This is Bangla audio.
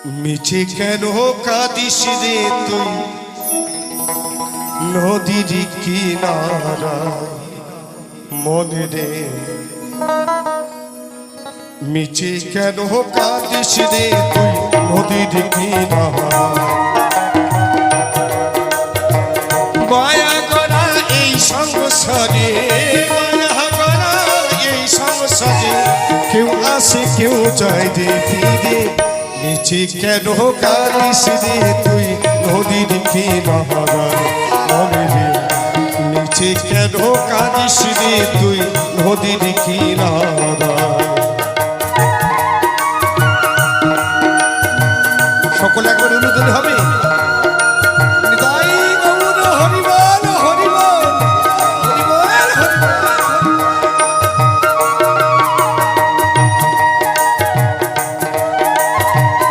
মিছে কেন কাঁদিস রে তুই নদীর কিনারা মনে রে মিছে কেন কাঁদিস রে তুই নদীর কিনারা মায়া করা এই সংসারে মায়া করা এই সংসারে কেউ আসে কেউ যায় রে ফিরে মিছে কেন কাঁদিস রে তুই নদীর কিনারা মনে রে মিছে কেন কাঁদিস রে তুই নদীর কিনারা